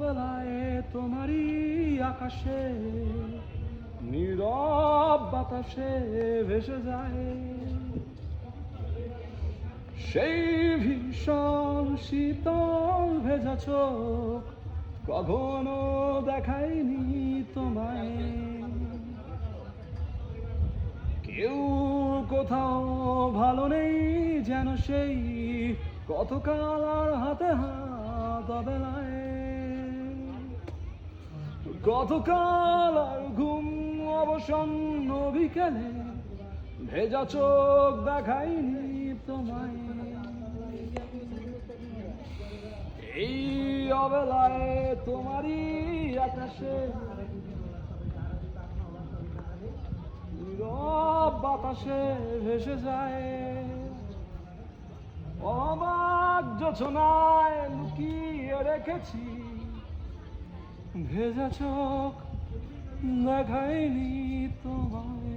অবেলায় তোমারই আকাশে নীরব বাতাসে ভেসে যায় সেই ভীষণ শীতল ভেজা চোখ কখনো দেখায়নি তোমায় কেউ কোথাও ভালো নেই যেন সেই কতকাল আর হাতে হাত অবেলায় কতকাল আর ঘুম অবসন্ন বিকেলে ভেজা চোখ দেখায়নি তোমায় এই অবেলায় তোমারই আকাশে নীরব বাতাসে ভেসে যায় অবাক যোচনায় লুকিয়ে রেখেছি ভেজা চোখ দেখায়নি তোমায়